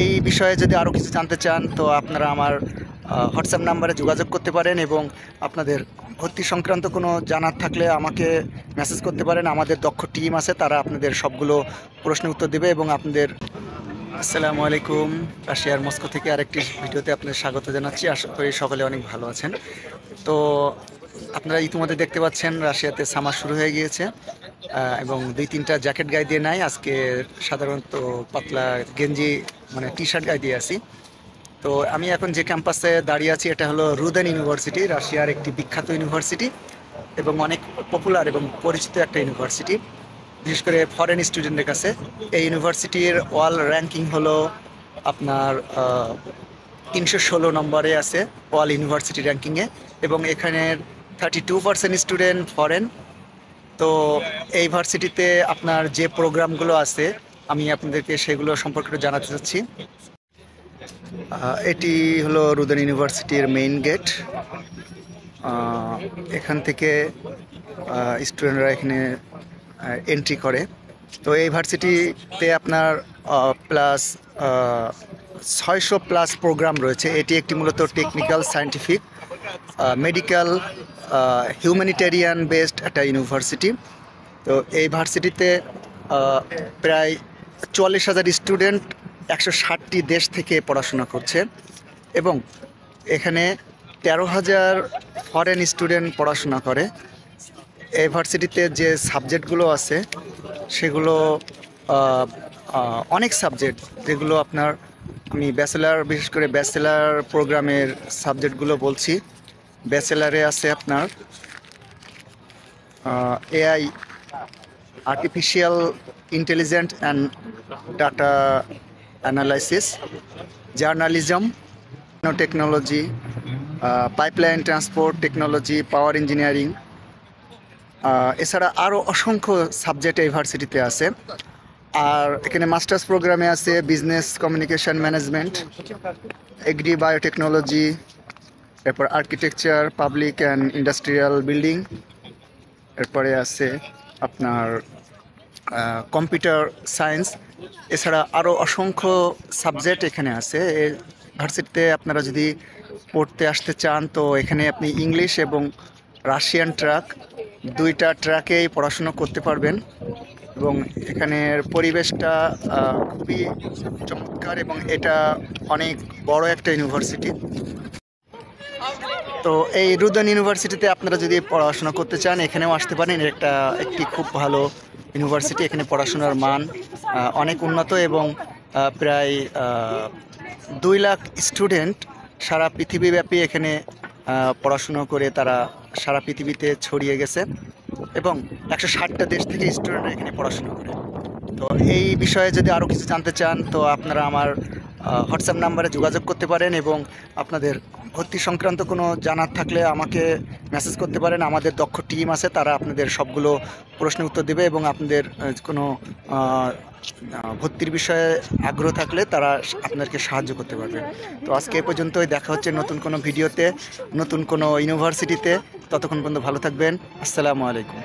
এই বিষয়ে যদি আরও কিছু জানতে চান তো আপনারা আমার হোয়াটসঅ্যাপ নাম্বারে যোগাযোগ করতে পারেন এবং আপনাদের ভর্তি সংক্রান্ত কোনো জানার থাকলে আমাকে মেসেজ করতে পারেন। আমাদের দক্ষ টিম আছে, তারা আপনাদের সবগুলো প্রশ্নের উত্তর দেবে এবং আপনাদের। আসসালামু আলাইকুম, রাশিয়ার মস্কো থেকে আরেকটি ভিডিওতে আপনাদের স্বাগত জানাচ্ছি। আশা করি সকলে অনেক ভালো আছেন। তো আপনারা ইতিমধ্যে দেখতে পাচ্ছেন রাশিয়াতে সামার শুরু হয়ে গিয়েছে এবং 2-3টা জ্যাকেট গায়ে দিয়ে নাই, আজকে সাধারণত পাতলা গেঞ্জি মানে টি শার্ট গায়ে দিয়ে আছি। তো আমি এখন যে ক্যাম্পাসে দাঁড়িয়ে আছি এটা হলো রুদেন ইউনিভার্সিটি, রাশিয়ার একটি বিখ্যাত ইউনিভার্সিটি এবং অনেক পপুলার এবং পরিচিত একটা ইউনিভার্সিটি, বিশেষ করে ফরেন স্টুডেন্টের কাছে। এই ইউনিভার্সিটির ওয়াল র্যাঙ্কিং হলো আপনার 316 নম্বরে আছে ওয়াল ইউনিভার্সিটি র্যাঙ্কিংয়ে এবং এখানের 32% স্টুডেন্ট ফরেন। তো এই ভার্সিটিতে আপনার যে প্রোগ্রামগুলো আছে আমি আপনাদেরকে সেগুলো সম্পর্কে জানাতে চাচ্ছি। এটি হলো রুদেন ইউনিভার্সিটির মেইন গেট। এখান থেকে স্টুডেন্টরা এখানে এন্ট্রি করে। তো এই ভার্সিটিতে আপনার প্লাস 600+ প্রোগ্রাম রয়েছে। এটি একটি মূলত technical, scientific, medical, humanitarian based একটা ইউনিভার্সিটি। তো এই ভার্সিটিতে প্রায় 44,000 স্টুডেন্ট 160টি দেশ থেকে পড়াশোনা করছে এবং এখানে 13,000 ফরেন স্টুডেন্ট পড়াশোনা করে। এই ভার্সিটিতে যে সাবজেক্টগুলো আছে সেগুলো অনেক সাবজেক্ট, যেগুলো আপনার আমি ব্যাচেলার, বিশেষ করে ব্যাচেলার প্রোগ্রামের সাবজেক্টগুলো বলছি। ব্যাচেলারে আছে আপনার AI, artificial intelligent and data analysis, journalism, technology, pipeline transport technology, power engineering. এছাড়া আরও অসংখ্য সাবজেক্ট এই ভার্সিটিতে আছে। আর এখানে মাস্টার্স প্রোগ্রামে আছে business communication management, agri biotechnology, এরপর architecture, public and industrial building, এরপরে আছে আপনার কম্পিউটার সায়েন্স। এছাড়া আরও অসংখ্য সাবজেক্ট এখানে আছে। এই ভার্সিটিতে আপনারা যদি পড়তে আসতে চান তো এখানে আপনি ইংলিশ এবং রাশিয়ান ট্র্যাক, 2টা ট্র্যাকেই পড়াশুনো করতে পারবেন এবং এখানের পরিবেশটা খুবই চমৎকার এবং এটা অনেক বড় একটা ইউনিভার্সিটি। তো এই রুদেন ইউনিভার্সিটিতে আপনারা যদি পড়াশোনা করতে চান এখানেও আসতে পারেন। একটি খুব ভালো ইউনিভার্সিটি, এখানে পড়াশোনার মান অনেক উন্নত এবং প্রায় 2 লাখ স্টুডেন্ট সারা পৃথিবীব্যাপী এখানে পড়াশুনো করে তারা সারা পৃথিবীতে ছড়িয়ে গেছে এবং 160টা দেশ থেকে স্টুডেন্টরা এখানে পড়াশোনা করে। তো এই বিষয়ে যদি আরও কিছু জানতে চান তো আপনারা আমার হোয়াটসঅ্যাপ নাম্বারে যোগাযোগ করতে পারেন এবং আপনাদের ভর্তি সংক্রান্ত কোনো জানার থাকলে আমাকে মেসেজ করতে পারেন। আমাদের দক্ষ টিম আছে, তারা আপনাদের সবগুলো প্রশ্নের উত্তর দেবে এবং আপনাদের কোনো ভর্তির বিষয়ে আগ্রহ থাকলে তারা আপনাদেরকে সাহায্য করতে পারবে। তো আজকে এ পর্যন্তই, দেখা হচ্ছে নতুন কোনো ভিডিওতে, নতুন কোনো ইউনিভার্সিটিতে। ততক্ষণ পর্যন্ত ভালো থাকবেন। আসসালামু আলাইকুম।